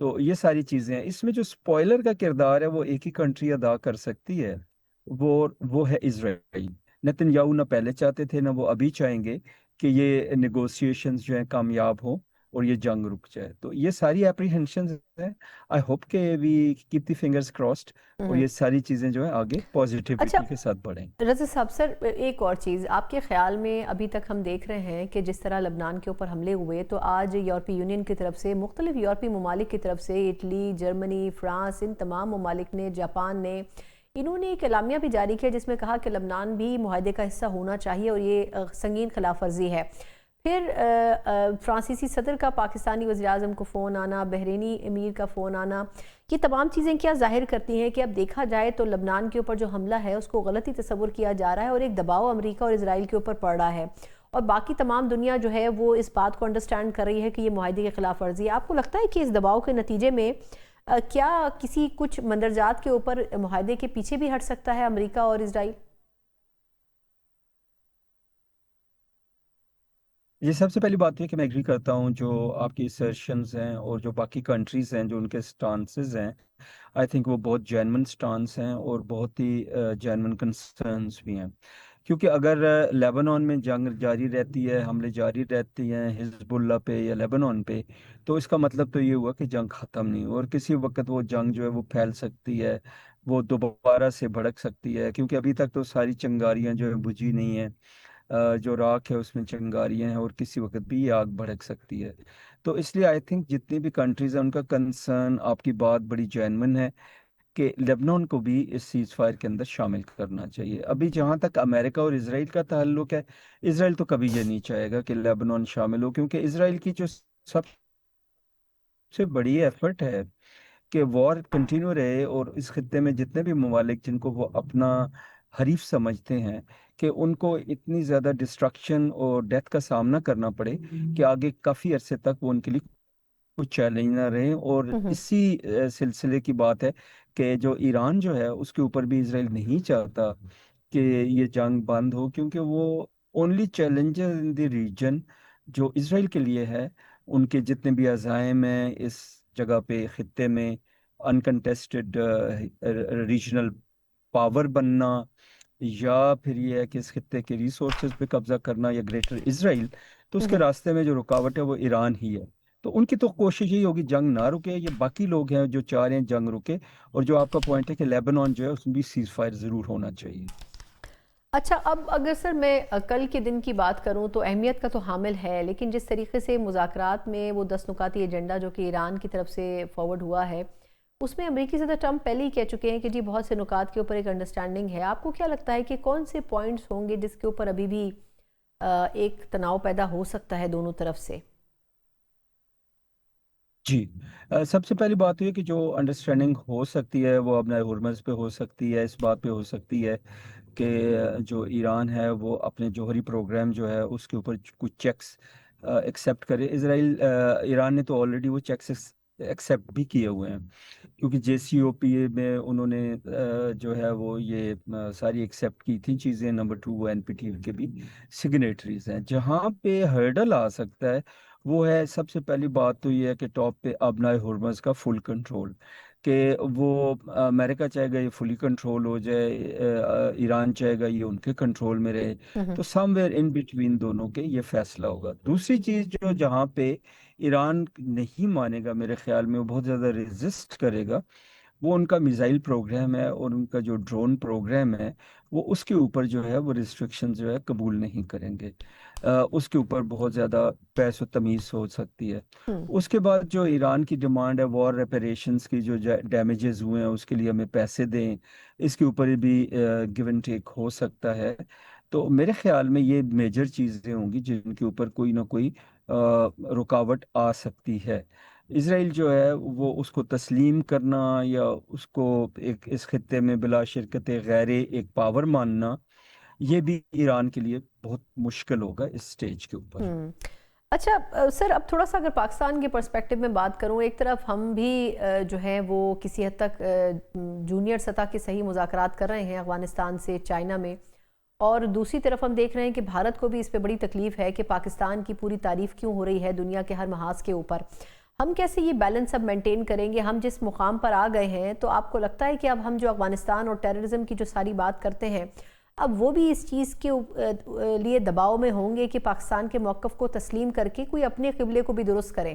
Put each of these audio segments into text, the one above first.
تو یہ ساری چیزیں ہیں، اس میں جو سپوائلر کا کردار ہے وہ ایک ہی کنٹری ادا کر سکتی ہے، وہ ہے اسرائیل۔ نتن یاہو نہ پہلے چاہتے تھے نہ وہ ابھی چاہیں گے کہ یہ نیگوسیشنز جو ہیں کامیاب ہوں اور یہ جنگ رک جائے۔ تو یہ ساری اپریہنشنز ہیں، آئی ہوپ کہ we keep the fingers crossed, اور ہوں۔ یہ ساری چیزیں جو ہیں آگے اچھا پازیٹیوٹی کے ساتھ بڑھیں۔ رضا صاحب، سر ایک اور چیز آپ کے خیال میں، ابھی تک ہم دیکھ رہے ہیں کہ جس طرح لبنان کے اوپر حملے ہوئے تو آج یورپی یونین کی طرف سے، مختلف یورپی ممالک کی طرف سے، اٹلی، جرمنی، فرانس، ان تمام ممالک نے، جاپان نے، انہوں نے ایک اعلامیہ بھی جاری کیا جس میں کہا کہ لبنان بھی معاہدے کا حصہ ہونا چاہیے اور یہ سنگین خلاف ورزی ہے۔ پھر فرانسیسی صدر کا پاکستانی وزیراعظم کو فون آنا، بحرینی امیر کا فون آنا، یہ تمام چیزیں کیا ظاہر کرتی ہیں کہ اب دیکھا جائے تو لبنان کے اوپر جو حملہ ہے اس کو غلطی تصور کیا جا رہا ہے اور ایک دباؤ امریکہ اور اسرائیل کے اوپر پڑ رہا ہے، اور باقی تمام دنیا جو ہے وہ اس بات کو انڈرسٹینڈ کر رہی ہے کہ یہ معاہدے کے خلاف ورزی ہے۔ آپ کو لگتا ہے کہ اس دباؤ کے نتیجے میں کیا کسی کچھ مندرجات کے اوپر معاہدے کے پیچھے بھی ہٹ سکتا ہے امریکہ اور اسرائیل؟ یہ سب سے پہلی بات یہ کہ میں ایگری کرتا ہوں جو آپ کی assertions ہیں اور جو باقی کنٹریز ہیں جو ان کے سٹانسز ہیں، آئی تھنک وہ بہت جینون سٹانس ہیں اور بہت ہی جینون کنسرنس بھی ہیں، کیونکہ اگر لیبنان میں جنگ جاری رہتی ہے، حملے جاری رہتی ہیں حزب اللہ پہ یا لیبنان پہ، تو اس کا مطلب تو یہ ہوا کہ جنگ ختم نہیں، اور کسی وقت وہ جنگ جو ہے وہ پھیل سکتی ہے، وہ دوبارہ سے بھڑک سکتی ہے، کیونکہ ابھی تک تو ساری چنگاریاں جو ہے بجھی نہیں ہیں، جو راکھ ہے اس میں چنگاریاں ہیں، اور کسی وقت بھی یہ آگ بھڑک سکتی ہے۔ تو اس لیے آئی تھنک جتنی بھی کنٹریز ہیں ان کا کنسرن، آپ کی بات بڑی جینون ہے کہ لیبنان کو بھی اس سیز فائر کے اندر شامل کرنا چاہیے۔ ابھی جہاں تک امریکہ اور اسرائیل کا تعلق ہے، اسرائیل تو کبھی یہ نہیں چاہے گا کہ لیبنان شامل ہو، کیونکہ اسرائیل کی جو سب سے بڑی ایفرٹ ہے کہ وار کنٹینیو رہے، اور اس خطے میں جتنے بھی ممالک جن کو وہ اپنا حریف سمجھتے ہیں کہ ان کو اتنی زیادہ ڈسٹرکشن اور ڈیتھ کا سامنا کرنا پڑے کہ آگے کافی عرصے تک وہ ان کے لیے کچھ چیلنج نہ رہے۔ اور اسی سلسلے کی بات ہے کہ جو ایران جو ہے اس کے اوپر بھی اسرائیل نہیں چاہتا کہ یہ جنگ بند ہو، کیونکہ وہ اونلی چیلنجر ان دی ریجن جو اسرائیل کے لیے ہے، ان کے جتنے بھی عزائم ہیں اس جگہ پہ، خطے میں انکنٹیسٹڈ ریجنل پاور بننا، یا پھر یہ ہے کہ اس خطے کے ریسورسز پہ قبضہ کرنا، یا گریٹر اسرائیل، تو اس کے راستے میں جو رکاوٹ ہے وہ ایران ہی ہے۔ تو ان کی تو کوشش یہی ہوگی جنگ نہ رکے، یہ باقی لوگ ہیں جو چاہ رہے ہیں جنگ رکے، اور جو آپ کا پوائنٹ ہے کہ لیبنان جو ہے اس میں بھی سیز فائر ضرور ہونا چاہیے۔ اچھا، اب اگر سر میں کل کے دن کی بات کروں تو اہمیت کا تو حامل ہے، لیکن جس طریقے سے مذاکرات میں وہ 10 نکاتی ایجنڈا جو کہ ایران کی طرف سے فارورڈ ہوا ہے، اس میں امریکی صدر ٹرمپ پہلے ہی کہہ چکے ہیں کہ جی بہت سے نکات کے اوپر ایک انڈرسٹینڈنگ ہے۔ آپ کو کیا لگتا ہے کہ کون سے پوائنٹس ہوں گے جس کے اوپر ابھی بھی ایک تناؤ پیدا ہو سکتا ہے دونوں طرف سے؟ جی، سب سے پہلی بات یہ ہے کہ جو انڈرسٹینڈنگ ہو سکتی ہے وہ اپنا ہرمز پہ ہو سکتی ہے، اس بات پہ ہو سکتی ہے کہ جو ایران ہے وہ اپنے جوہری پروگرام جو ہے اس کے اوپر کچھ چیکس ایکسیپٹ کرے۔ اسرائیل ایران نے تو آلریڈی وہ چیکس ایکسیپٹ بھی کیے ہوئے ہیں، کیونکہ جے سی او پی اے میں انہوں نے جو ہے وہ یہ ساری ایکسیپٹ کی تھی چیزیں۔ نمبر 2، وہ این پی ٹی کے بھی سگنیٹریز ہیں۔ جہاں پہ ہرڈل آ سکتا ہے وہ ہے، سب سے پہلی بات تو یہ ہے کہ ٹاپ پہ ابنائے ہرمز کا فل کنٹرول، کہ وہ امریکہ چاہے گا یہ فلی کنٹرول ہو جائے، ایران چاہے گا یہ ان کے کنٹرول میں رہے، تو سم ویئر ان بٹوین دونوں کے یہ فیصلہ ہوگا۔ دوسری چیز جو جہاں پہ ایران نہیں مانے گا، میرے خیال میں وہ بہت زیادہ ریزسٹ کرے گا، وہ ان کا میزائل پروگرام ہے اور ان کا جو ڈرون پروگرام ہے، وہ اس کے اوپر جو ہے وہ ریسٹرکشن جو ہے قبول نہیں کریں گے۔ اس کے اوپر بہت زیادہ بحث و تمیز ہو سکتی ہے۔ اس کے بعد جو ایران کی ڈیمانڈ ہے وار ریپریشنز کی، جو ڈیمیجز ہوئے ہیں اس کے لیے ہمیں پیسے دیں، اس کے اوپر بھی گیو اینڈ ٹیک ہو سکتا ہے۔ تو میرے خیال میں یہ میجر چیزیں ہوں گی جن کے اوپر کوئی نہ کوئی رکاوٹ آ سکتی ہے۔ اسرائیل جو ہے وہ اس کو تسلیم کرنا یا اس کو ایک اس خطے میں بلا شرکت غیر ایک پاور ماننا، یہ بھی ایران کے لیے بہت مشکل ہوگا اس سٹیج کے اوپر۔ اچھا سر، اب تھوڑا سا اگر پاکستان کے پرسپیکٹیو میں بات کروں، ایک طرف ہم بھی جو ہے وہ کسی حد تک جونیئر سطح کے صحیح مذاکرات کر رہے ہیں افغانستان سے چائنا میں، اور دوسری طرف ہم دیکھ رہے ہیں کہ بھارت کو بھی اس پہ بڑی تکلیف ہے کہ پاکستان کی پوری تعریف کیوں ہو رہی ہے دنیا کے ہر محاذ کے اوپر۔ ہم کیسے یہ بیلنس اب مینٹین کریں گے؟ ہم جس مقام پر آ گئے ہیں تو آپ کو لگتا ہے کہ اب ہم جو افغانستان اور ٹیررزم کی جو ساری بات کرتے ہیں اب وہ بھی اس چیز کے لیے دباؤ میں ہوں گے کہ پاکستان کے موقف کو تسلیم کر کے کوئی اپنے قبلے کو بھی درست کرے؟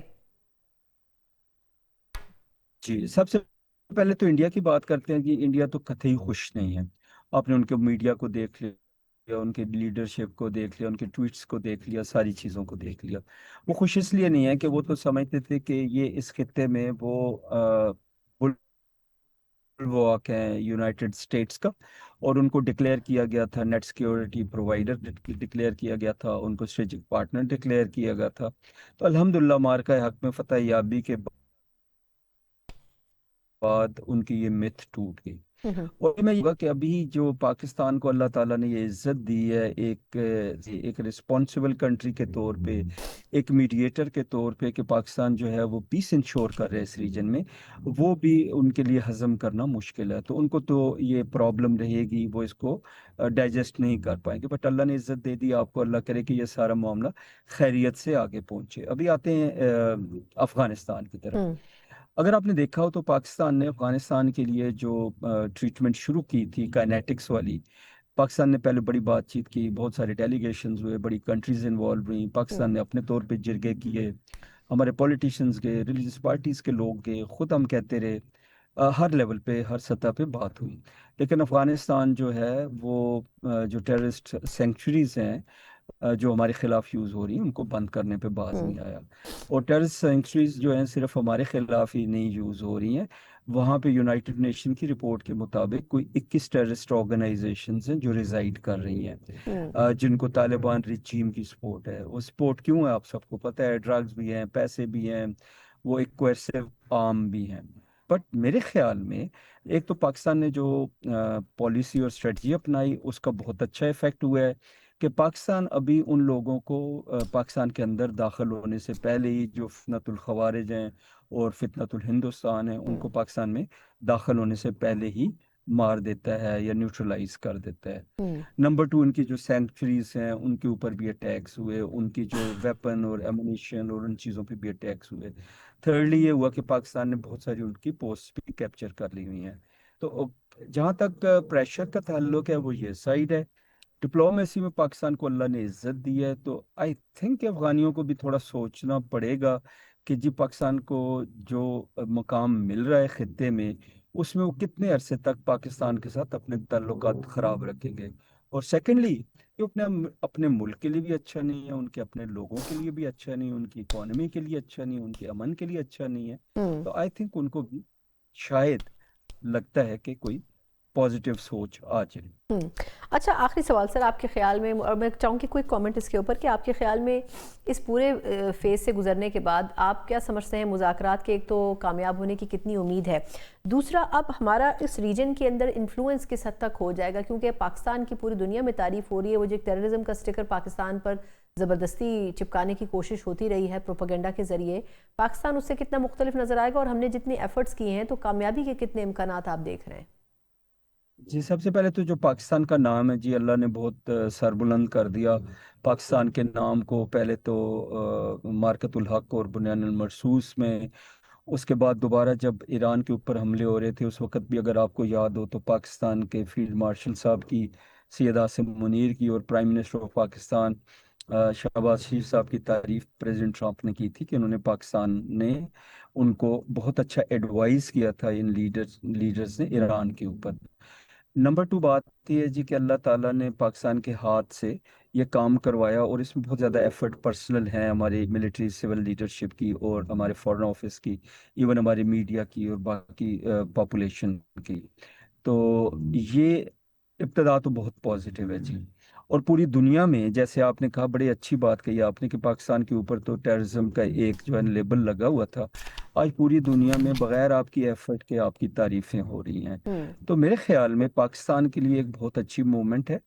جی، سب سے پہلے تو انڈیا کی بات کرتے ہیں. جی انڈیا تو قطعی خوش نہیں ہے. آپ نے ان کے میڈیا کو دیکھ لیا، ان کے لیڈرشپ کو دیکھ لیا، ان کے ٹویٹس کو دیکھ لیا، ساری چیزوں کو دیکھ لیا. وہ خوش اس لیے نہیں ہے کہ وہ تو سمجھتے تھے کہ یہ اس خطے میں وہ بلواک ہیں یونائٹڈ اسٹیٹس کا، اور ان کو ڈکلیئر کیا گیا تھا نیٹ سیکیورٹی پرووائڈر، ڈکلیئر کیا گیا تھا، ان کو اسٹریٹجک پارٹنر ڈکلیئر کیا گیا تھا. تو الحمدللہ مارکہ حق میں فتح یابی کے بعد ان کی یہ متھ ٹوٹ گئی. اور میں یہ کہوں گا کہ ابھی جو پاکستان کو اللہ تعالیٰ نے یہ عزت دی ہے ایک رسپانسبل کنٹری کے طور پہ، ایک میڈیٹر کے طور پہ، کہ پاکستان جو ہے وہ پیس انشور کر رہے اس ریجن میں، وہ بھی ان کے لیے ہضم کرنا مشکل ہے. تو ان کو تو یہ پرابلم رہے گی، وہ اس کو ڈائجسٹ نہیں کر پائیں گے. بٹ اللہ نے عزت دے دی آپ کو، اللہ کرے کہ یہ سارا معاملہ خیریت سے آگے پہنچے. ابھی آتے ہیں افغانستان کی طرف. اگر آپ نے دیکھا ہو تو پاکستان نے افغانستان کے لیے جو ٹریٹمنٹ شروع کی تھی کائنیٹکس والی، پاکستان نے پہلے بڑی بات چیت کی، بہت سارے ڈیلیگیشنز ہوئے، بڑی کنٹریز انوالو ہوئیں. پاکستان نے اپنے طور پہ جرگے کیے، ہمارے پولیٹیشینز گئے، ریلیجیس پارٹیز کے لوگ گئے، خود ہم کہتے رہے، ہر لیول پہ ہر سطح پہ بات ہوئی. لیکن افغانستان جو ہے وہ جو ٹیررسٹ سینکچریز ہیں جو ہمارے خلاف یوز ہو رہی ہیں، ان کو بند کرنے پہ باز نہیں آیا. اور ٹیررسٹ سینکچریز جو ہیں صرف ہمارے خلاف ہی نہیں یوز ہو رہی ہیں، وہاں پہ یونائٹڈ نیشن کی رپورٹ کے مطابق کوئی 21 ٹیررسٹ آرگنائزیشنز ہیں جو ریزائڈ کر رہی ہیں، جن کو طالبان رجیم کی سپورٹ ہے. وہ سپورٹ کیوں ہے آپ سب کو پتہ ہے، ڈرگز بھی ہیں، پیسے بھی ہیں، وہ ایک کوئرسیو آرم بھی ہیں. بٹ میرے خیال میں ایک تو پاکستان نے جو پالیسی اور اسٹریٹجی اپنائی اس کا بہت اچھا افیکٹ ہوا ہے کہ پاکستان ابھی ان لوگوں کو پاکستان کے اندر داخل ہونے سے پہلے ہی، جو فتنۃ الخوارج ہیں اور فتنۃ الہندوستان ہیں، ان کو پاکستان میں داخل ہونے سے پہلے ہی مار دیتا ہے یا نیوٹرلائز کر دیتا ہے. نمبر 2، ان کی جو سینکچریز ہیں ان کے اوپر بھی اٹیکس ہوئے، ان کی جو ویپن اور ایمونیشن اور ان چیزوں پہ بھی اٹیکس ہوئے. تھرڈلی یہ ہوا کہ پاکستان نے بہت ساری ان کی پوسٹ بھی کیپچر کر لی ہوئی ہیں. تو جہاں تک پریشر کا تعلق ہے وہ یہ سائڈ ہے. ڈپلومیسی میں پاکستان کو اللہ نے عزت دی ہے، تو آئی تھنک افغانیوں کو بھی تھوڑا سوچنا پڑے گا کہ جی پاکستان کو جو مقام مل رہا ہے خطے میں، اس میں وہ کتنے عرصے تک پاکستان کے ساتھ اپنے تعلقات خراب رکھیں گے. اور سیکنڈلی یہ اپنے ملک کے لیے بھی اچھا نہیں ہے، ان کے اپنے لوگوں کے لیے بھی اچھا نہیں ہے، ان کی اکانومی کے لیے اچھا نہیں ہے، ان کے امن کے لیے اچھا نہیں ہے. تو آئی تھنک ان کو بھی شاید لگتا ہے کہ کوئی پازیٹیو سوچ آ جائے. اچھا، آخری سوال سر آپ کے خیال میں، اور میں چاہوں کہ کوئی کامنٹ اس کے اوپر، کہ آپ کے خیال میں اس پورے فیز سے گزرنے کے بعد آپ کیا سمجھتے ہیں مذاکرات کے ایک تو کامیاب ہونے کی کتنی امید ہے؟ دوسرا، اب ہمارا اس ریجن کے اندر انفلوئنس کس حد تک ہو جائے گا؟ کیونکہ پاکستان کی پوری دنیا میں تعریف ہو رہی ہے، وہ جو ٹیررزم کا سٹیکر پاکستان پر زبردستی چپکانے کی کوشش ہوتی رہی ہے پروپیگنڈا کے ذریعے، پاکستان اس سے کتنا مختلف نظر آئے گا؟ اور ہم نے جتنے ایفرٹس کیے ہیں تو کامیابی کے کتنے امکانات آپ دیکھ رہے ہیں؟ جی سب سے پہلے تو جو پاکستان کا نام ہے، جی اللہ نے بہت سربلند کر دیا پاکستان کے نام کو. پہلے تو مارکت الحق اور بنیان المرصوص میں، اس کے بعد دوبارہ جب ایران کے اوپر حملے ہو رہے تھے اس وقت بھی اگر آپ کو یاد ہو تو پاکستان کے فیلڈ مارشل صاحب کی، سید عاصم منیر کی، اور prime minister of Pakistan Shehbaz Sharif صاحب کی تعریف پریزیڈنٹ ٹرمپ نے کی تھی کہ انہوں نے پاکستان نے ان کو بہت اچھا ایڈوائز کیا تھا ان لیڈرز نے ایران کے اوپر. نمبر 2 بات یہ ہے جی کہ اللہ تعالیٰ نے پاکستان کے ہاتھ سے یہ کام کروایا، اور اس میں بہت زیادہ ایفرٹ پرسنل ہیں ہماری ملٹری سول لیڈرشپ کی اور ہمارے فارن آفس کی، ایون ہمارے میڈیا کی اور باقی پاپولیشن کی. تو یہ ابتدا تو بہت پازیٹیو ہے جی. اور پوری دنیا میں جیسے آپ نے کہا، بڑی اچھی بات کہی آپ نے کہ پاکستان کے اوپر تو ٹیررزم کا ایک جو ہے لیبل لگا ہوا تھا، آج پوری دنیا میں بغیر آپ کی ایفرٹ کے آپ کی تعریفیں ہو رہی ہیں. تو میرے خیال میں پاکستان کے لیے ایک بہت اچھی مومنٹ ہے.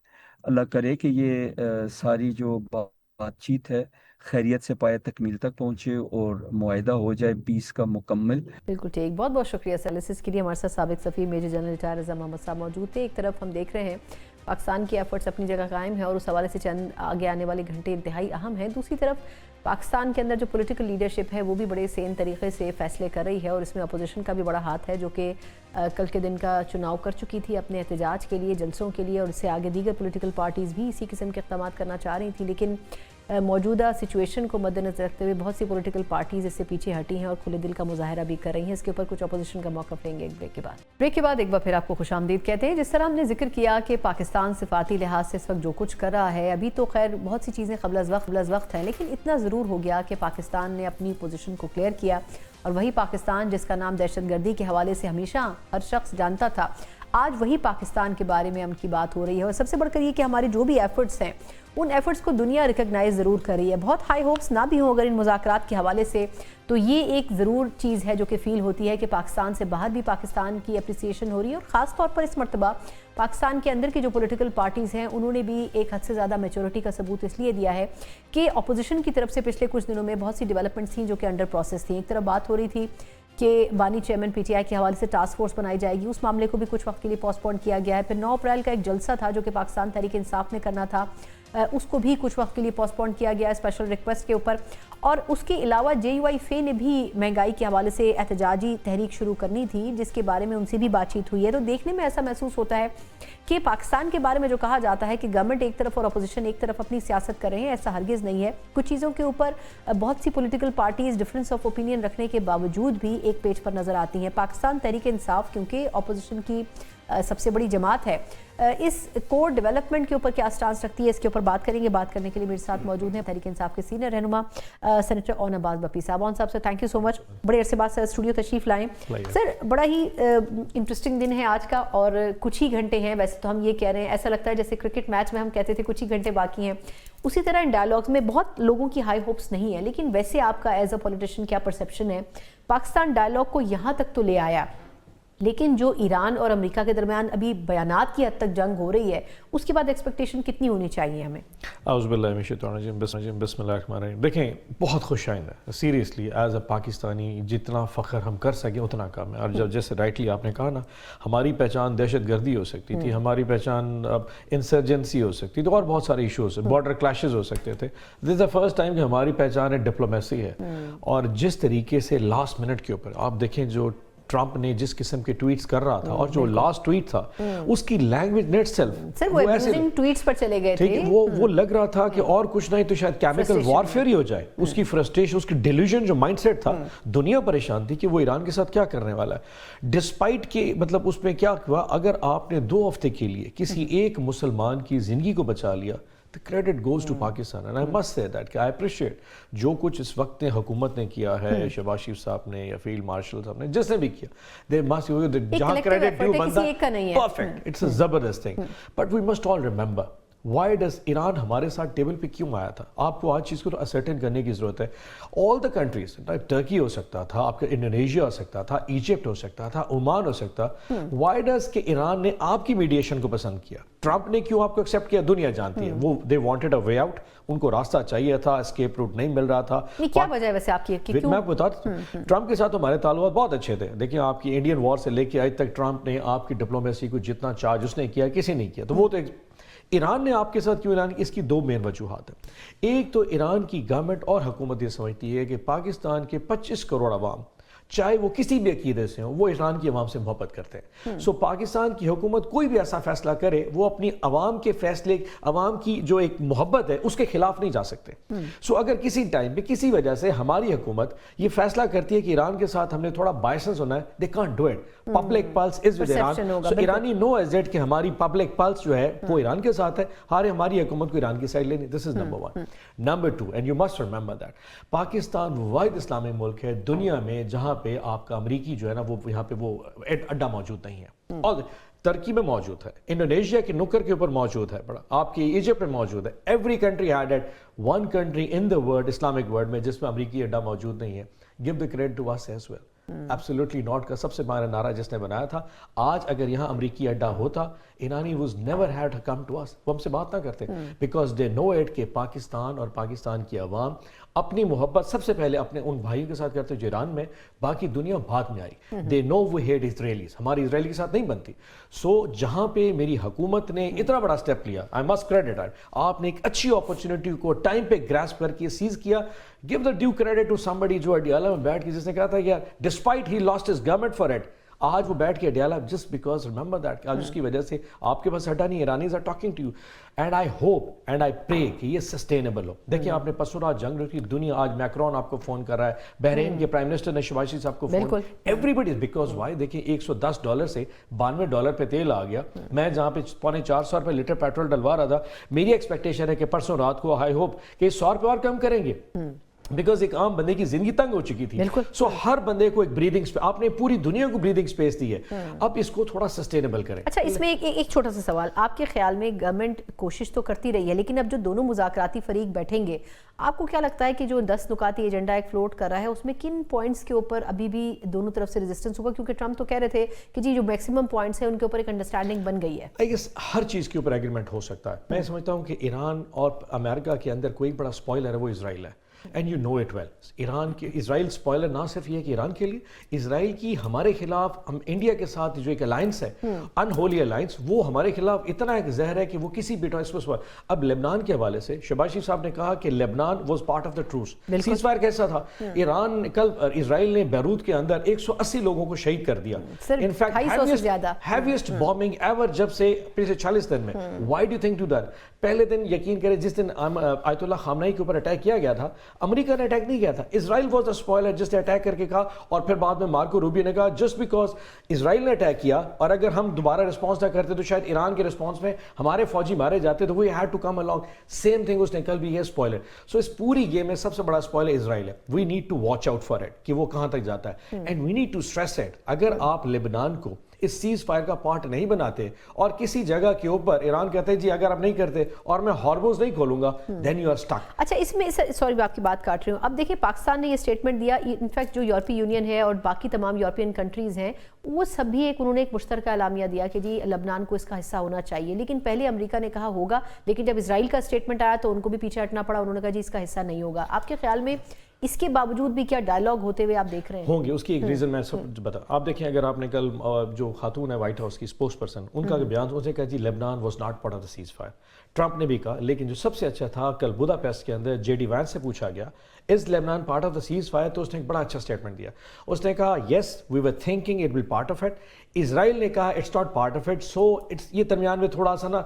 اللہ کرے کہ یہ ساری جو بات چیت ہے خیریت سے پایہ تکمیل تک پہنچے اور معاہدہ ہو جائے پیس کا مکمل. بالکل ٹھیک، بہت بہت شکریہ سر. اس کے لیے ہمارے ساتھ سابق سفیر میجر جنرل ریٹائر رضا محمد صاحب موجود تھے. ایک طرف ہم دیکھ رہے ہیں پاکستان کی ایفرٹس اپنی جگہ قائم ہیں اور اس حوالے سے چند آگے آنے والے گھنٹے انتہائی اہم ہیں. دوسری طرف پاکستان کے اندر جو پولیٹیکل لیڈرشپ ہے وہ بھی بڑے سین طریقے سے فیصلے کر رہی ہے اور اس میں اپوزیشن کا بھی بڑا ہاتھ ہے جو کہ کل کے دن کا چناؤ کر چکی تھی اپنے احتجاج کے لیے, جلسوں کے لیے, اور اس سے آگے دیگر پولیٹیکل پارٹیز بھی اسی قسم کے اقدامات کرنا چاہ رہی تھیں. لیکن موجودہ سچویشن کو مد نظر رکھتے ہوئے بہت سی پولیٹیکل پارٹیز اس سے پیچھے ہٹی ہیں اور کھلے دل کا مظاہرہ بھی کر رہی ہیں. اس کے اوپر کچھ اپوزیشن کا موقف لیں گے ایک بریک کے بعد. ایک بار پھر آپ کو خوش آمدید کہتے ہیں. جس طرح ہم نے ذکر کیا کہ پاکستان صفاتی لحاظ سے اس وقت جو کچھ کر رہا ہے, ابھی تو خیر بہت سی چیزیں قبل از وقت ہیں, لیکن اتنا ضرور ہو گیا کہ پاکستان نے اپنی پوزیشن کو کلیئر کیا, اور وہی پاکستان جس کا نام دہشت گردی کے حوالے سے ہمیشہ ہر شخص جانتا تھا, آج وہی پاکستان کے بارے میں ان کی بات ہو رہی ہے. اور سب سے بڑھ کر یہ کہ ہماری جو بھی ایفرٹس ہیں ان ایفرٹس کو دنیا ریکگنائز ضرور کر رہی ہے. بہت ہائی ہوپس نہ بھی ہوں اگر ان مذاکرات کے حوالے سے, تو یہ ایک ضرور چیز ہے جو کہ فیل ہوتی ہے کہ پاکستان سے باہر بھی پاکستان کی اپریسیشن ہو رہی ہے. اور خاص طور پر اس مرتبہ پاکستان کے اندر کی جو پولیٹیکل پارٹیز ہیں انہوں نے بھی ایک حد سے زیادہ میچورٹی کا ثبوت اس لیے دیا ہے کہ اپوزیشن کی طرف سے پچھلے کچھ دنوں میں بہت سی ڈیولپمنٹس تھیں جو کہ انڈر پروسیس تھیں. ایک طرف بات ہو رہی تھی کہ بانی چیئرمین پی ٹی آئی کے حوالے سے ٹاسک فورس بنائی جائے گی, اس معاملے کو بھی کچھ وقت کے لیے پوسٹ پون کیا گیا ہے. پھر 9 اپریل کا ایک جلسہ تھا جو کہ پاکستان تحریک انصاف نے کرنا تھا, اس کو بھی کچھ وقت کے لیے پوسٹ پون کیا گیا ہے اسپیشل ریکویسٹ کے اوپر. اور اس کے علاوہ JUI نے بھی مہنگائی کے حوالے سے احتجاجی تحریک شروع کرنی تھی جس کے بارے میں ان سے بھی بات چیت ہوئی ہے. تو دیکھنے میں ایسا محسوس ہوتا ہے کہ پاکستان کے بارے میں جو کہا جاتا ہے کہ گورنمنٹ ایک طرف اور اپوزیشن ایک طرف اپنی سیاست کر رہے ہیں, ایسا ہرگز نہیں ہے. کچھ چیزوں کے اوپر بہت سی political parties difference of opinion رکھنے کے باوجود بھی ایک پیج پر نظر آتی ہیں. پاکستان تحریک انصاف کیونکہ اپوزیشن کی سب سے بڑی جماعت ہے, اس کور ڈیولپمنٹ کے اوپر کیا سٹانس رکھتی ہے, اس کے اوپر بات کریں گے. بات کرنے کے لیے میرے ساتھ موجود ہیں تحریک انصاف کے سینئر رہنما سینیٹر اون عباس بپی صاحب. اون صاحب سے تھینک یو سو مچ, بڑے عرصے بعد اسٹوڈیو تشریف لائیں. سر بڑا ہی انٹرسٹنگ دن ہے آج کا اور کچھ ہی گھنٹے ہیں. ویسے تو ہم یہ کہہ رہے ہیں, ایسا لگتا ہے جیسے کرکٹ میچ میں ہم کہتے تھے کچھ ہی گھنٹے باقی ہیں, اسی طرح ان ڈائلاگز میں بہت لوگوں کی ہائی ہوپس نہیں ہیں. لیکن ویسے آپ کا ایز اے پولیٹیشین کیا پرسیپشن ہے؟ پاکستان ڈائلاگ کو یہاں تک تو لے آیا, لیکن جو ایران اور امریکہ کے درمیان ابھی بیانات کی حد تک جنگ ہو رہی ہے, اس کے بعد ایکسپیکٹیشن کتنی ہونی چاہیے ہمیں؟ اعوذ باللہ من الشیطان الرجیم, بسم اللہ الرحمن الرحیم. دیکھیں بہت خوش آئندہ ہے سیریسلی ایز اے پاکستانی, جتنا فخر ہم کر سکیں اتنا کم ہے. اور جب جیسے رائٹلی آپ نے کہا نا, ہماری پہچان دہشت گردی ہو سکتی تھی, ہماری پہچان انسرجنسی ہو سکتی تھی, اور بہت سارے ایشوز, بارڈر کلیشز ہو سکتے تھے. دس از دا فرسٹ ٹائم کہ ہماری پہچان ہے ڈپلومیسی ہے. اور جس طریقے سے لاسٹ منٹ کے اوپر آپ دیکھیں جو ٹرمپ نے جس قسم کے ٹویٹس کر رہا تھا, اور جو لاسٹ ٹویٹ تھا اس کی لینگویج نیٹ سیلف وہ ایسے ٹویٹس پر چلے گئے تھے, وہ لگ رہا تھا کہ اور کچھ نہیں تو شاید کیمیکل وارفیئر ہی ہو جائے. اس کی فرسٹریشن, اس کی ڈیلیوژن, جو مائنڈ سیٹ تھا, دنیا پریشان تھی کہ وہ ایران کے ساتھ کیا کرنے والا ہے. ڈسپائٹ کہ مطلب اس میں کیا ہوا, اگر آپ نے 2 ہفتے کے لیے کسی ایک مسلمان کی زندگی کو بچا لیا, the credit goes to Pakistan. And I must say that کہ I appreciate جو کچھ اس وقت نے حکومت نے کیا ہے, شہباز شریف صاحب نے یا فیلڈ مارشل صاحب نے, جس نے بھی کیا, they must جہاں credit due بندہ perfect, it's a زبردست thing. But we must all remember why does Iran ہمارے ساتھ ٹیبل پہ کیوں آیا تھا. آپ کو آج چیز کو اسرٹن کرنے کی ضرورت ہے. آل دا کنٹریز, ٹرکی ہو سکتا تھا, آپ کا انڈونیشیا ہو سکتا تھا, ایجپٹ ہو سکتا تھا, عمان ہو سکتا. وائی ڈز کہ ایران نے آپ کی میڈیشن کو پسند کیا, ٹرمپ نے کیوں آپ کو ایکسیپٹ کیا, دنیا جانتی ہے. وہ they wanted a way out, ان کو راستہ چاہیے تھا, اسکیپ روٹ نہیں مل رہا تھا. کیا وجہ ہے ویسے آپ کی؟ میں بتا ٹرمپ کے ساتھ ہمارے تعلقات بہت اچھے تھے. دیکھیں آپ کی انڈین وار سے لے کے آج تک ٹرمپ نے آپ کی ڈپلومیسی کو جتنا چارج اس نے کیا کسی نہیں کیا. تو وہ تو ایران نے آپ کے ساتھ کیوں ایران کی, اس کی 2 مین وجوہات ہیں. ایک تو ایران کی گورنمنٹ اور حکومت یہ سمجھتی ہے کہ پاکستان کے 25 کروڑ عوام, چاہے وہ کسی بھی عقیدے سے ہوں, وہ ایران کی عوام سے محبت کرتے ہیں. سو پاکستان کی حکومت کوئی بھی ایسا فیصلہ کرے, وہ اپنی عوام کے فیصلے, عوام کی جو ایک محبت ہے اس کے خلاف نہیں جا سکتے. سو اگر کسی ٹائم پہ کسی وجہ سے ہماری حکومت یہ فیصلہ کرتی ہے کہ ایران کے ساتھ ہم نے تھوڑا بائسنس ہونا ہے, they can't do it. Public pulse is with Iran. So ایرانی نو ایز اٹ کہ ہماری پبلک پلس جو ہے وہ ایران کے ساتھ ہے, ہماری حکومت کو ایران کی سائڈ لینی. This is number 1. Number 2, and you must remember that, Pakistan واحد اسلامی ملک ہے دنیا میں جہاں پہ آپ کا امریکی جو ہے نا, وہ یہاں پہ وہ اڈا موجود نہیں ہے. اور ترکی میں موجود ہے, انڈونیشیا کے نکر کے اوپر موجود ہے, بڑا آپ کی ایجپٹ میں موجود ہے. Every country head at one country in the world, Islamic world میں, جس میں امریکی اڈا موجود نہیں ہے. گیو دا کریڈٹ ٹو اس ایز ویل. ایبسولوٹلی ناٹ کا سب سے بڑا نعرہ جس نے بنایا تھا. آج اگر یہاں امریکی اڈا ہوتا, ایرانی was never had to come to us, وہ ہم سے بات نہ کرتے, بیکاز دے نو اٹ کہ پاکستان اور پاکستان کی عوام اپنی محبت سب سے پہلے اپنے ان بھائیوں کے ساتھ کرتے جو ایران میں، باقی دنیا بعد میں آئی. دے نو وی ہیٹ اسرائیلیز، ہماری اسرائیل کے ساتھ نہیں بنتی. سو جہاں پہ میری حکومت نے اتنا بڑا سٹیپ لیا، آئی مسٹ کریڈٹ، آپ نے ایک اچھی اپرچونٹی کو ٹائم پہ گراسپ کر کے سیز کیا. Give the due credit to somebody جو اڈیالہ میں بیٹھ کے جس نے کہا تھا یار despite he lost his government for it, آج وہ بیٹھ کے Adiala just because remember that, آج اس کی وجہ سے آپ کے پاس ہٹا نہیں، Iranians are talking to you. And I hope and I pray کہ یہ سسٹینیبل ہو. دیکھیں آپ نے پسوں رات جنگ رکھی، دنیا آج میکرون آپ کو فون کر رہا ہے، بحرین کے پرائم منسٹر نے شہباز شریف صاحب کو phone, everybody because why. دیکھیں $110 سے $92 پہ تیل آ گیا. میں جہاں پہ $450 لیٹر پیٹرول ڈلوا رہا تھا، میری ایکسپیکٹیشن ہے کہ پرسوں رات کو آئی ہوپ کہ $100 اور کم کریں گے، بیکاز ایک عام بندے کی زندگی تنگ ہو چکی تھی. سو ہر بندے کو ایک بریدنگ سپیس، آپ نے پوری دنیا کو بریدنگ سپیس دی ہے، اب اس کو تھوڑا سسٹینیبل کریں. اچھا اس میں ایک چھوٹا سا سوال، آپ کے خیال میں گورنمنٹ کوشش تو کرتی رہی ہے، لیکن اب جو دونوں مذاکراتی فریق بیٹھیں گے، آپ کو کیا لگتا ہے کہ جو 10 نکاتی ایجنڈا ایک فلوٹ کر رہا ہے، اس میں کن پوائنٹس کے اوپر ابھی بھی دونوں طرف سے ریزسٹنس ہوگا؟ کیونکہ ٹرمپ تو کہہ رہے تھے کہ جی جو میکسیمم پوائنٹس ہیں ان کے اوپر ایک انڈرسٹینڈنگ بن گئی ہے. آئی گیس ہر چیز کے اوپر ایگریمنٹ ہو سکتا ہے. میں سمجھتا ہوں کہ ایران اور امریکہ کے اندر کوئی بڑا اسپوائلر ہے، وہ اسرائیل ہے. And you know it well. Iran کے اسرائیل اسپوائلر نہ صرف یہ کہ ایران کے لیے، اسرائیل کی ہمارے خلاف، ہم انڈیا کے ساتھ جو ایک الائنس ہے، ان ہولی الائنس، وہ ہمارے خلاف اتنا ایک زہر ہے کہ وہ کسی بھی اب لبنان کے حوالے سے شہباز شریف صاحب نے کہا کہ Lebanon was part of the truce. Ceasefire کیسا تھا؟ ایران کل اسرائیل نے بیروت کے اندر 180 لوگوں کو شہید کر دیا. In fact heaviest bombing ever جب سے پچھلے 40 دن میں. Why do think to that? پہلے دن یقین کریں جس دن آیت اللہ خامنئی کے اوپر اٹیک کیا گیا تھا، امریکہ نے اٹیک نہیں کیا تھا، اسرائیل واز دا اسپوائلر جس نے اٹیک کر کے کہا. اور پھر بعد میں مارکو روبیو نے کہا جسٹ بیکاز اسرائیل نے اٹیک کیا اور اگر ہم دوبارہ رسپانس نہ کرتے تو شاید ایران کے رسپانس میں ہمارے فوجی مارے جاتے، تو we had to come along. Same thing اس نے کل بھی ہے، اسپوائلر. سو اس پوری گیم میں سب سے بڑا اسپوائلر اسرائیل ہے. We need to watch out for it کہ وہ کہاں تک جاتا ہے. And we need to stress it. اگر آپ لبنان کو اس سیز فائر کا پارٹ نہیں بناتے اور کسی جگہ کے اوپر ایران کہتے ہیں جی اگر آپ نہیں کرتے اور میں ہارموز نہیں کھولوں گا، دین یو آر اسٹک. اچھا اس میں سوری میں آپ کی بات کاٹ رہی ہوں. اب دیکھیں پاکستان نے یہ اسٹیٹمنٹ دیا، انفیکٹ جو یورپی یونین ہے اور باقی تمام یورپین کنٹریز ہیں وہ سب بھی انہوں نے ایک مشترکہ اعلامیہ دیا کہ جی لبنان کو اس کا حصہ ہونا چاہیے. لیکن پہلے امریکہ نے کہا ہوگا، لیکن جب اسرائیل کا اسٹیٹمنٹ آیا تو ان کو بھی پیچھے ہٹنا پڑا، انہوں نے کہا جی اس کا حصہ نہیں ہوگا. آپ کے خیال میں اس کے باوجود بھی کیا ڈائیلاگ ہوتے ہوئے آپ دیکھ رہے ہیں؟ ہوں گے. اس کی ایک ریزن میں بتا، آپ دیکھیں اگر آپ نے کل جو خاتون ہے وائٹ ہاؤس کی اسپوکس پرسن، ان کا بیان اس نے کہا جی لبنان was not part of the cease fire. Trump نے بھی کہا. لیکن جو سب سے اچھا تھا کل بوداپیسٹ کے اندر JD وینس سے پوچھا گیا is Lebanon part of the ceasefire, تو اس نے ایک بڑا اچھا اسٹیٹمنٹ دیا. اس نے کہا yes we were thinking it will part of it. Israel نے کہا it's not part of it. So یہ درمیان میں تھوڑا سا نا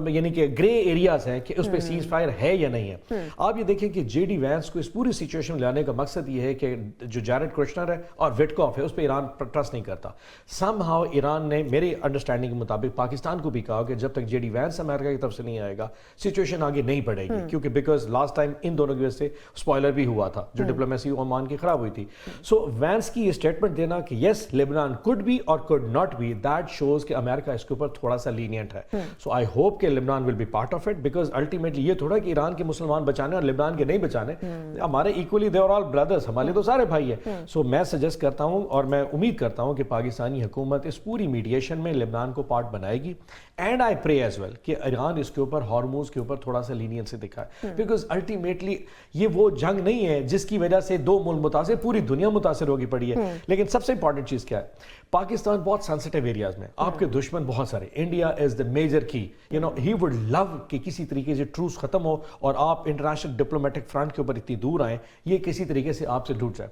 یعنی کہ گرے ایریاز ہیں کہ اس پہ سیز فائر ہے یا نہیں ہے. آپ یہ دیکھیں کہ JD وینس کو اس پوری سچویشن میں لانے کا مقصد یہ ہے کہ جو جیرڈ کوشنر ہے اور وٹکاف ہے اس پہ ایران ٹرسٹ نہیں کرتا. سم ہاؤ ایران نے میری انڈرسٹینڈنگ کے مطابق پاکستان کو بھی کہا کہ جب تک JD وینس امریکہ کی طرف سے نہیں آئے گا سچویشن آگے نہیں بڑھے گی، کیونکہ بیکاز لاسٹ ٹائم ان دونوں کی وجہ سے اسپوائلر بھی ہوا تھا، جو ڈپلومیسی عمان کی خراب ہوئی تھی. سو وینس کی یہ اسٹیٹمنٹ دینا کہ یس Lebanon could be or could not be, that shows کہ امریکہ اس کے اوپر تھوڑا سا لینینٹ ہے. سو آئی ہوپ کہ Lebanon will be part of it, because ultimately یہ تھوڑا کہ ایران کے مسلمان بچانے اور لیبنان کے نہیں بچانے، ہمارے equally they are all brothers, ہمارے تو سارے بھائی ہیں. سو میں سجیسٹ کرتا ہوں اور میں امید کرتا ہوں کہ پاکستانی حکومت اس پوری میڈیشن میں لیبنان کو پارٹ بنائے گی. اینڈ آئی پرے ایز ویل کہ ایران اس کے اوپر ہارموز کے اوپر تھوڑا سا لینینسی دکھائے، بیکاز الٹیمیٹلی یہ وہ جنگ نہیں ہے جس کی وجہ سے دو ملک متاثر، پوری دنیا متاثر ہوگی پڑی ہے. لیکن سب سے امپورٹنٹ چیز کیا ہے، پاکستان بہت سینسٹیو ایریاز میں، آپ کے دشمن بہت سارے. India is the major key, you know he would love کہ کسی طریقے سے ٹروس ختم ہو اور آپ انٹرنیشنل ڈپلومیٹک فرنٹ کے اوپر اتنی دور آئیں، یہ کسی طریقے سے آپ سے ٹوٹ جائے.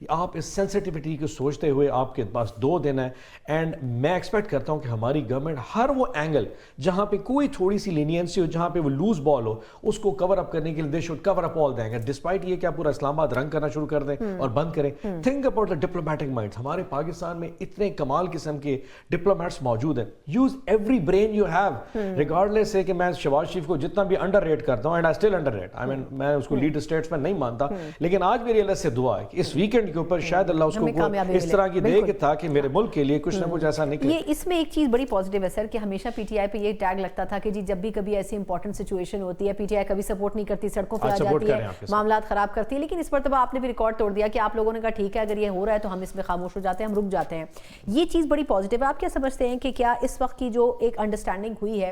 آپ اس سینسٹیوٹی کو سوچتے ہوئے آپ کے پاس 2 دن ہے. اینڈ میں ایکسپیکٹ کرتا ہوں کہ ہماری گورنمنٹ ہر وہ اینگل جہاں پہ کوئی تھوڑی سی لینینسی ہو، جہاں پہ وہ لوز بال ہو، اس کو کور اپ کرنے کے لیے دے شوڈ کور اپ آل دیں گے، ڈسپائٹ یہ کہ آپ پورا اسلام آباد رنگ کرنا شروع کر دیں اور بند کریں. Think about the diplomatic minds. ہمارے پاکستان میں اتنے کمال قسم کے ڈپلومیٹس موجود ہیں. Use every brain you have, regardless سے کہ میں شہباز شریف کو جتنا بھی انڈر ریٹ کرتا ہوں، and I still underrate, I mean میں اس کو لیڈ اسٹیٹس میں نہیں مانتا، لیکن آج میری اللہ سے دعا ہے کہ اس ویکینڈ کے اوپر شاید اللہ اس کو اس طرح کی دے کہ تاکہ میرے ملک کے لیے کچھ نہ کچھ ایسا نکلے. یہ اس میں ایک چیز بڑی پازیٹیو ہے سر کہ ہمیشہ پی ٹی آئی پہ یہ ٹیگ لگتا تھا کہ جی جب بھی کبھی ایسی امپورٹنٹ سچویشن ہوتی ہے پی ٹی آئی کبھی سپورٹ نہیں کرتی، سڑکوں پہ آ جاتی ہے، معاملات خراب کرتی ہے. لیکن اس مرتبہ آپ نے بھی ریکارڈ توڑ دیا کہ آپ لوگوں نے کہا ٹھیک ہے اگر یہ ہو رہا ہے تو ہم اس میں خاموش ہو جاتے ہیں، ہم رک جاتے ہیں. یہ چیز بڑی پازیٹیو ہے. آپ کیا سمجھتے ہیں کہ کیا اس وقت کی جو ایک انڈرسٹینڈنگ ہوئی ہے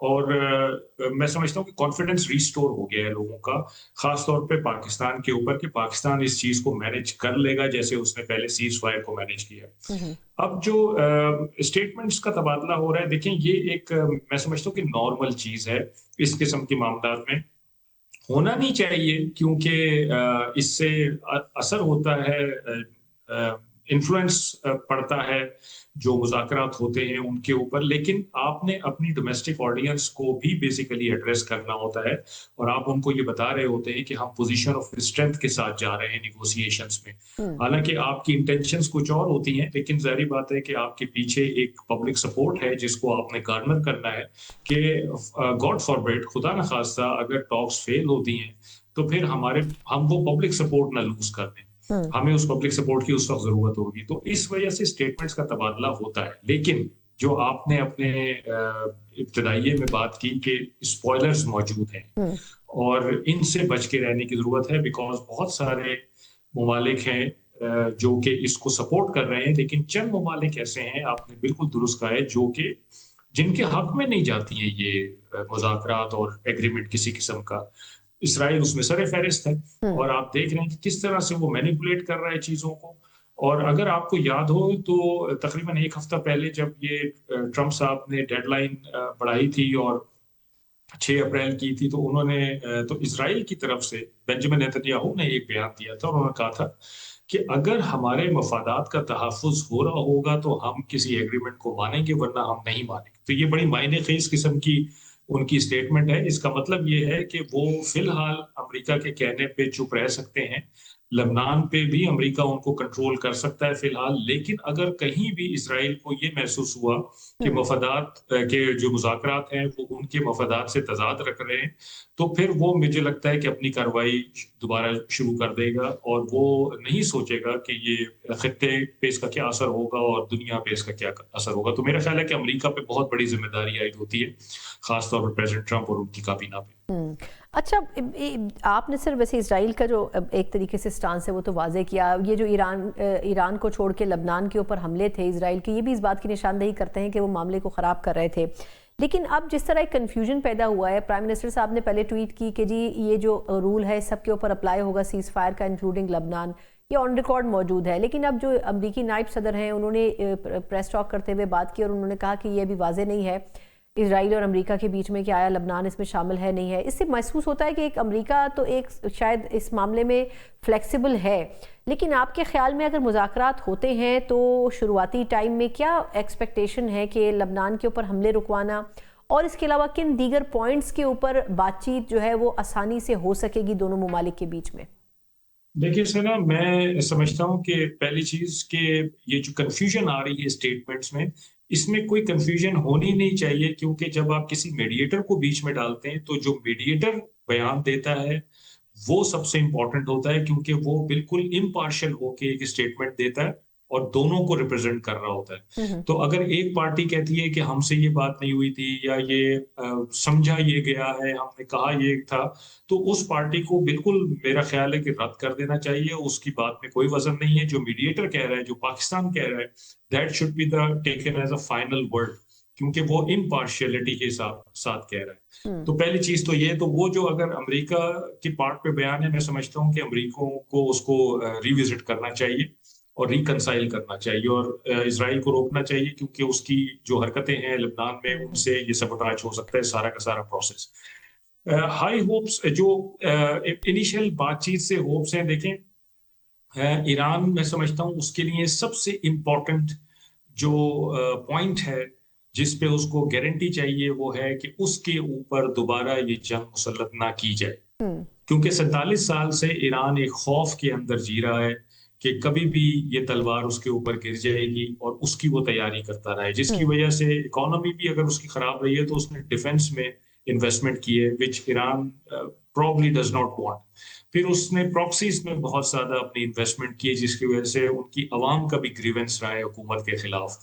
اور میں سمجھتا ہوں کہ کانفیڈنس ریسٹور ہو گیا ہے لوگوں کا، خاص طور پہ پاکستان کے اوپر، کہ پاکستان اس چیز کو مینج کر لے گا جیسے اس نے پہلے سیز فائر کو مینج کیا۔ اب جو اسٹیٹمنٹس کا تبادلہ ہو رہا ہے، دیکھیں یہ ایک میں سمجھتا ہوں کہ نارمل چیز ہے اس قسم کے معاملات میں، ہونا نہیں چاہیے، کیونکہ اس سے اثر ہوتا ہے، انفلوئنس پڑتا ہے جو مذاکرات ہوتے ہیں ان کے اوپر، لیکن آپ نے اپنی ڈومیسٹک آڈینس کو بھی بیسیکلی ایڈریس کرنا ہوتا ہے، اور آپ ان کو یہ بتا رہے ہوتے ہیں کہ ہم پوزیشن آف اسٹرینتھ کے ساتھ جا رہے ہیں نیگوسیشنز میں، حالانکہ آپ کی انٹینشنز کچھ اور ہوتی ہیں، لیکن ظاہری بات ہے کہ آپ کے پیچھے ایک پبلک سپورٹ ہے جس کو آپ نے گارنر کرنا ہے، کہ گاڈ فاربیڈ، خدا نخواستہ اگر ٹاکس فیل ہوتی ہیں تو پھر ہم وہ پبلک سپورٹ نہ لوز کر دیں، ہمیں اس پبلک سپورٹ کی اس وقت ضرورت ہوگی۔ تو اس وجہ سے اسٹیٹمنٹس کا تبادلہ ہوتا ہے، لیکن جو آپ نے اپنے ابتدائیے میں بات کی کہ اسپوائلرز موجود ہیں اور ان سے بچ کے رہنے کی ضرورت ہے، بیکاز بہت سارے ممالک ہیں جو کہ اس کو سپورٹ کر رہے ہیں، لیکن چند ممالک ایسے ہیں، آپ نے بالکل درست کہا ہے، جو کہ جن کے حق میں نہیں جاتی ہیں یہ مذاکرات اور ایگریمنٹ کسی قسم کا۔ اسرائیل اس میں سر فہرست ہے، اور آپ دیکھ رہے ہیں کہ کس طرح سے وہ مینیپولیٹ کر رہا ہے چیزوں کو۔ اور اگر آپ کو یاد ہو تو تقریباً ایک ہفتہ پہلے جب یہ ٹرمپ صاحب نے ڈیڈ لائن بڑھائی تھی اور 6 اپریل کی تھی، تو انہوں نے تو اسرائیل کی طرف سے بنجامن نیتنیاہو نے ایک بیان دیا تھا، انہوں نے کہا تھا کہ اگر ہمارے مفادات کا تحفظ ہو رہا ہوگا تو ہم کسی ایگریمنٹ کو مانیں گے، ورنہ ہم نہیں مانیں گے۔ تو یہ بڑی معنی خیز قسم کی ان کی اسٹیٹمنٹ ہے۔ اس کا مطلب یہ ہے کہ وہ فی الحال امریکہ کے کہنے پہ چپ رہ سکتے ہیں، لبنان پہ بھی امریکہ ان کو کنٹرول کر سکتا ہے فی الحال، لیکن اگر کہیں بھی اسرائیل کو یہ محسوس ہوا کہ مفادات کے جو مذاکرات ہیں وہ ان کے مفادات سے تضاد رکھ رہے ہیں، تو پھر وہ مجھے لگتا ہے کہ اپنی کارروائی دوبارہ شروع کر دے گا، اور وہ نہیں سوچے گا کہ یہ خطے پہ اس کا کیا اثر ہوگا اور دنیا پہ اس کا کیا اثر ہوگا۔ تو میرا خیال ہے کہ امریکہ پہ بہت بڑی ذمہ داری عائد ہوتی ہے، خاص طور پر پریزیڈنٹ ٹرمپ اور ان کی کابینہ پہ۔ اچھا، آپ نے صرف ویسے اسرائیل کا جو ایک طریقے سے سٹانس ہے وہ تو واضح کیا، یہ جو ایران کو چھوڑ کے لبنان کے اوپر حملے تھے اسرائیل کے، یہ بھی اس بات کی نشاندہی کرتے ہیں کہ وہ معاملے کو خراب کر رہے تھے، لیکن اب جس طرح ایک کنفیوژن پیدا ہوا ہے، پرائم منسٹر صاحب نے پہلے ٹویٹ کی کہ جی یہ جو رول ہے سب کے اوپر اپلائی ہوگا سیز فائر کا، انکلوڈنگ لبنان، یہ آن ریکارڈ موجود ہے، لیکن اب جو امریکی نائب صدر ہیں انہوں نے پریس ٹاک کرتے ہوئے بات کی اور انہوں نے کہا کہ یہ ابھی واضح نہیں ہے اسرائیل اور امریکہ کے بیچ میں کہ آیا لبنان اس میں شامل ہے نہیں ہے۔ اس سے محسوس ہوتا ہے کہ ایک امریکہ تو ایک شاید اس معاملے میں فلیکسیبل ہے، لیکن آپ کے خیال میں اگر مذاکرات ہوتے ہیں تو شروعاتی ٹائم میں کیا ایکسپیکٹیشن ہے کہ لبنان کے اوپر حملے رکوانا، اور اس کے علاوہ کن دیگر پوائنٹس کے اوپر بات چیت جو ہے وہ آسانی سے ہو سکے گی دونوں ممالک کے بیچ میں؟ دیکھیے سنا، میں سمجھتا ہوں کہ پہلی چیز کہ یہ جو کنفیوژن آ رہی ہے اسٹیٹمنٹس میں، اس میں کوئی کنفیوژن ہونی نہیں چاہیے، کیونکہ جب آپ کسی میڈیٹر کو بیچ میں ڈالتے ہیں تو جو میڈیٹر بیان دیتا ہے وہ سب سے امپورٹنٹ ہوتا ہے، کیونکہ وہ بالکل امپارشل ہو کے ایک اسٹیٹمنٹ دیتا ہے اور دونوں کو ریپرزینٹ کر رہا ہوتا ہے۔ تو اگر ایک پارٹی کہتی ہے کہ ہم سے یہ بات نہیں ہوئی تھی، یا یہ سمجھا یہ گیا ہے، ہم نے کہا یہ تھا، تو اس پارٹی کو بالکل میرا خیال ہے کہ رد کر دینا چاہیے، اس کی بات میں کوئی وزن نہیں ہے۔ جو میڈیٹر کہہ رہا ہے، جو پاکستان کہہ رہا ہے، that should be the taken as a final word, کیونکہ وہ امپارشیلٹی کے ساتھ کہہ رہا ہے۔ تو پہلی چیز تو یہ، تو وہ جو اگر امریکہ کی پارٹ پہ بیان ہے، میں سمجھتا ہوں کہ امریکوں کو اس کو ریوزٹ کرنا چاہیے اور ریکنسائل کرنا چاہیے، اور اسرائیل کو روکنا چاہیے، کیونکہ اس کی جو حرکتیں ہیں لبنان میں ان سے یہ سبوٹاج ہو سکتا ہے سارا کا سارا پروسیس۔ ہائی ہوپس، جو انیشیل بات چیت سے ہوپس ہیں، دیکھیں ایران، میں سمجھتا ہوں اس کے لیے سب سے امپورٹنٹ جو پوائنٹ ہے جس پہ اس کو گارنٹی چاہیے، وہ ہے کہ اس کے اوپر دوبارہ یہ جنگ مسلط نہ کی جائے، کیونکہ 47 سال سے ایران ایک خوف کے اندر جی رہا ہے کہ کبھی بھی یہ تلوار اس کے اوپر گر جائے گی، اور اس کی وہ تیاری کرتا رہا ہے، جس کی وجہ سے اکانومی بھی اگر اس کی خراب رہی ہے تو اس نے ڈیفنس میں انویسٹمنٹ کی ہے، which Iran probably does not want. پھر اس نے پراکسیز میں بہت زیادہ اپنی انویسٹمنٹ کی، جس کی وجہ سے ان کی عوام کا بھی گریونس رہا ہے حکومت کے خلاف۔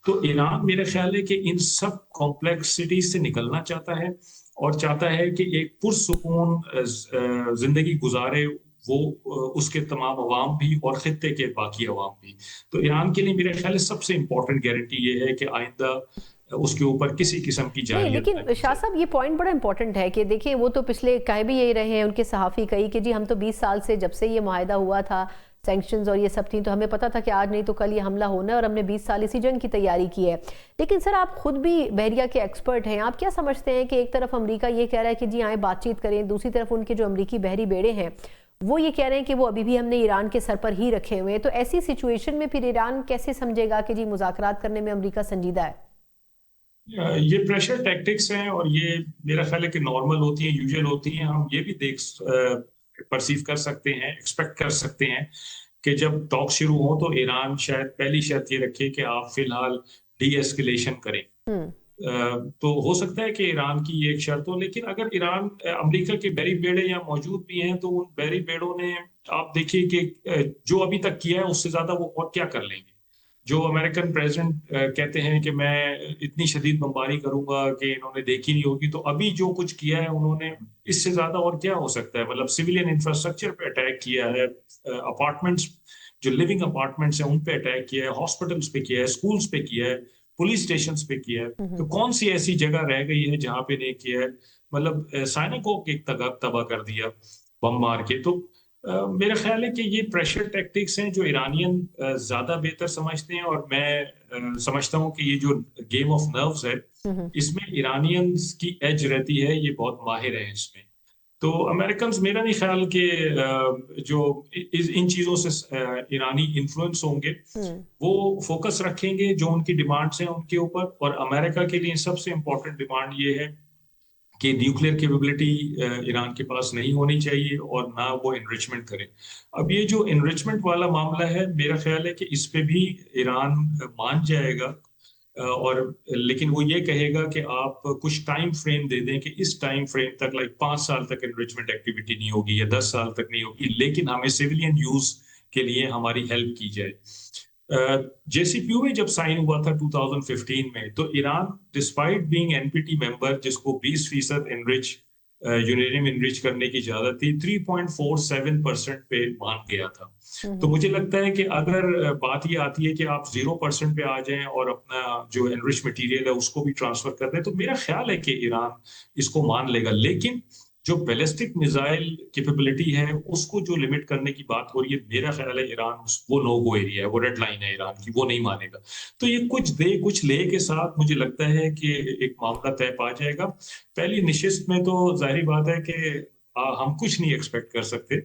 تو ایران میرا خیال ہے کہ ان سب کمپلیکسٹیز سے نکلنا چاہتا ہے، اور چاہتا ہے کہ ایک پرسکون زندگی گزارے وہ، اس کے تمام عوام بھی اور خطے کے باقی عوام بھی۔ تو ایران کے لیے میرے خیال ہے سب سے امپورٹنٹ گارنٹی یہ ہے کہ آئندہ اس کے اوپر کسی قسم کی نہیں، جارحیت لیکن شاہ صاحب یہ پوائنٹ بڑا امپورٹنٹ ہے کہ دیکھیں وہ تو پچھلے کہہ بھی یہی رہے ہیں ان کے صحافی کئی کہ جی ہم تو 20 سال سے جب سے یہ معاہدہ ہوا تھا سینکشنز اور یہ سب تھیں تو ہمیں پتہ تھا کہ آج نہیں تو کل یہ حملہ ہونا ہے اور ہم نے 20 سال اسی جنگ کی تیاری کی ہے. لیکن سر آپ خود بھی بحریہ کے ایکسپرٹ ہیں، آپ کیا سمجھتے ہیں کہ ایک طرف امریکہ یہ کہہ رہا ہے کہ جی آئیں بات چیت کریں، دوسری طرف ان کے جو امریکی بحری بیڑے ہیں وہ یہ کہہ رہے ہیں کہ وہ ابھی بھی ہم نے ایران کے سر پر ہی رکھے ہوئے ہیں، تو ایسی سچویشن میں پھر ایران کیسے سمجھے گا کہ جی مذاکرات کرنے میں امریکہ سنجیدہ ہے؟ یہ پریشر ٹیکٹکس ہیں اور یہ میرا خیال ہے کہ نارمل ہوتی ہیں، یوزل ہوتی ہیں. ہم یہ بھی پرسیو کر سکتے ہیں، ایکسپیکٹ کر سکتے ہیں کہ جب ٹاک شروع ہوں تو ایران شاید پہلی شرط یہ رکھے کہ آپ فی الحال ڈی ایسکیلیشن کریں. تو ہو سکتا ہے کہ ایران کی یہ ایک شرط ہو، لیکن اگر ایران امریکہ کے بحری بیڑے یہاں موجود بھی ہیں تو ان بحری بیڑوں نے آپ دیکھیے کہ جو ابھی تک کیا ہے اس سے زیادہ وہ اور کیا کر لیں گے. جو امریکن پریزیڈنٹ کہتے ہیں کہ میں اتنی شدید بمباری کروں گا کہ انہوں نے دیکھی نہیں ہوگی، تو ابھی جو کچھ کیا ہے انہوں نے اس سے زیادہ اور کیا ہو سکتا ہے. مطلب سویلین انفراسٹرکچر پہ اٹیک کیا ہے، اپارٹمنٹس جو لیونگ اپارٹمنٹس ہیں ان پہ اٹیک کیا ہے، ہاسپٹلس پہ کیا ہے، اسکولس پہ کیا ہے، پولیس اسٹیشنز پہ کیا ہے. تو کون سی ایسی جگہ رہ گئی ہے جہاں پہ نہیں کیا ہے؟ مطلب سائنگوگ ایک تباہ کر دیا بم مار کے. تو میرا خیال ہے کہ یہ پریشر ٹیکٹکس ہیں جو ایرانین زیادہ بہتر سمجھتے ہیں، اور میں سمجھتا ہوں کہ یہ جو گیم آف نروز ہے اس میں ایرانینز کی ایج رہتی ہے، یہ بہت ماہر ہیں اس میں. تو امریکنز میرا نہیں خیال کہ جو ان چیزوں سے ایرانی انفلوئنس ہوں گے، وہ فوکس رکھیں گے جو ان کی ڈیمانڈز ہیں ان کے اوپر. اور امریکہ کے لیے سب سے امپورٹنٹ ڈیمانڈ یہ ہے کہ نیوکلیر کیپیبلٹی ایران کے پاس نہیں ہونی چاہیے اور نہ وہ انریچمنٹ کرے. اب یہ جو انریچمنٹ والا معاملہ ہے میرا خیال ہے کہ اس پہ بھی ایران مان جائے گا، اور لیکن وہ یہ کہے گا کہ آپ کچھ ٹائم فریم دے دیں کہ اس ٹائم فریم تک 5 سال تک انریچمنٹ ایکٹیویٹی نہیں ہوگی یا 10 سال تک نہیں ہوگی، لیکن ہمیں سیولین یوز کے لیے ہماری ہیلپ کی جائے. جے سی پی یو میں جب سائن ہوا تھا 2015 میں، تو Iran despite being N P T member جس کو 20% انریچ یورینیم انریچ کرنے کی اجازت تھی، 3.47% پہ مان گیا تھا. تو مجھے لگتا ہے کہ اگر بات یہ آتی ہے کہ آپ 0% پہ آ جائیں اور اپنا جو انریچ مٹیریل ہے اس کو بھی ٹرانسفر کر دیں، تو میرا خیال ہے کہ ایران اس کو مان لے گا. لیکن جو بیلسٹک میزائل کیپیبلٹی ہے اس کو جو لمٹ کرنے کی بات ہو رہی ہے، میرا خیال ہے ایران وہ نو گو ایریا ہے، وہ ریڈ لائن ہے ایران کی، وہ نہیں مانے گا. تو یہ کچھ دے کچھ لے کے ساتھ مجھے لگتا ہے کہ ایک معاملہ طے پا جائے گا. پہلی نشست میں تو ظاہری بات ہے کہ ہم کچھ نہیں ایکسپیکٹ کر سکتے.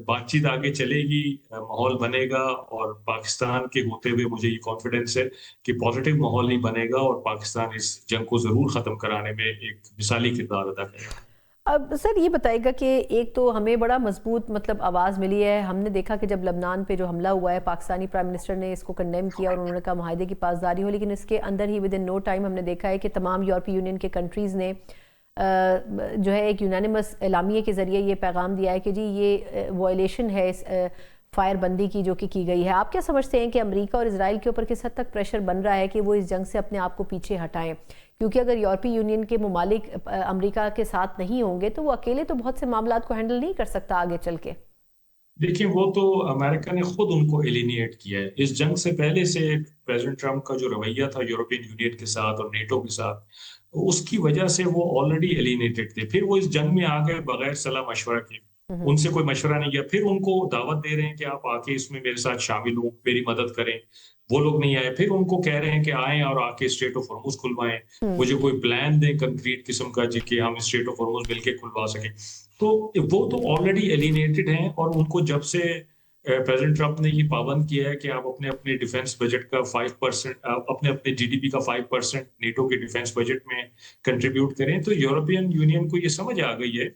بات چیت آگے چلے گی، ماحول بنے گا، اور پاکستان کے ہوتے ہوئے مجھے یہ کانفیڈنس ہے کہ پازیٹیو ماحول نہیں بنے گا اور پاکستان اس جنگ کو ضرور ختم کرانے میں ایک مثالی کردار ادا کرے گا. اب سر یہ بتائے گا کہ ایک تو ہمیں بڑا مضبوط آواز ملی ہے. ہم نے دیکھا کہ جب لبنان پہ جو حملہ ہوا ہے پاکستانی پرائم منسٹر نے اس کو کنڈیم کیا اور انہوں نے کہا معاہدے کی پاسداری ہو، لیکن اس کے اندر ہی ودن نو ٹائم ہم نے دیکھا ہے کہ تمام یورپی یونین کے کنٹریز نے جو ہے ایک یونانیمس اعلامیے کے ذریعے یہ پیغام دیا ہے کہ جی یہ وائلیشن ہے اس فائر بندی کی جو کہ کی گئی ہے. آپ کیا سمجھتے ہیں کہ امریکہ اور اسرائیل کے اوپر کس حد تک پریشر بن رہا ہے کہ وہ اس جنگ سے اپنے آپ کو پیچھے ہٹائیں؟ کیونکہ اگر یورپی یونین کے ممالک امریکہ کے ساتھ نہیں ہوں گے تو وہ اکیلے تو بہت سے معاملات کو ہینڈل نہیں کر سکتا آگے چل کے. دیکھیں وہ تو امریکہ نے خود ان کو ایلینیٹ کیا ہے. اس جنگ سے پہلے سے پریزیڈنٹ ٹرمپ کا جو رویہ تھا یورپین یونین کے ساتھ اور نیٹو کے ساتھ، اس کی وجہ سے وہ آلریڈی ایلینیٹڈ تھے. پھر وہ اس جنگ میں آ گئے بغیر صلاح مشورہ کے، ان سے کوئی مشورہ نہیں کیا. پھر ان کو دعوت دے رہے ہیں کہ آپ آ کے اس میں میرے ساتھ شامل ہوں، میری مدد کریں. وہ لوگ نہیں آئے. پھر ان کو کہہ رہے ہیں کہ آئیں اور آ کے اسٹریٹ آف ہارمز کھلوائیں، مجھے کوئی پلان دیں کنکریٹ قسم کا جی کہ ہم اسٹریٹ آف ہارمز مل کے کھلوا سکیں. تو وہ تو آلریڈی ایلینیٹڈ ہیں، اور ان کو جب سے پریزیڈنٹ ٹرمپ نے یہ پابند کیا ہے کہ آپ اپنے ڈیفنس بجٹ کا 5%، اپنے جی ڈی پی کا 5% نیٹو کے ڈیفنس بجٹ میں کنٹریبیوٹ کریں، تو یورپین یونین کو یہ سمجھ آ گئی ہے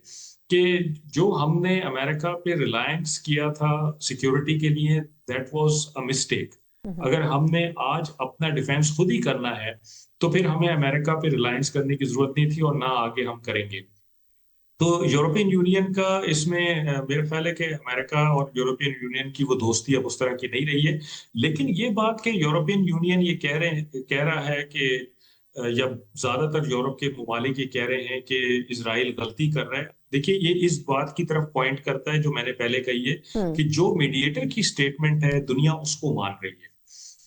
کہ جو ہم نے امریکہ پہ ریلائنس کیا تھا سیکیورٹی کے لیے، دیٹ واز اے مسٹیک. اگر ہم نے آج اپنا ڈیفنس خود ہی کرنا ہے تو پھر ہمیں امریکہ پہ ریلائنس کرنے کی ضرورت نہیں تھی، اور نہ آگے ہم کریں گے. تو یورپین یونین کا اس میں میرا خیال ہے کہ امریکہ اور یورپین یونین کی وہ دوستی اب اس طرح کی نہیں رہی ہے. لیکن یہ بات کہ یورپین یونین یہ کہہ رہا ہے کہ یا زیادہ تر یورپ کے ممالک یہ کہہ رہے ہیں کہ اسرائیل غلطی کر رہا ہے. دیکھیے یہ اس بات کی طرف پوائنٹ کرتا ہے جو میں نے پہلے کہی ہے کہ جو میڈیٹر کی سٹیٹمنٹ ہے دنیا اس کو مان رہی ہے.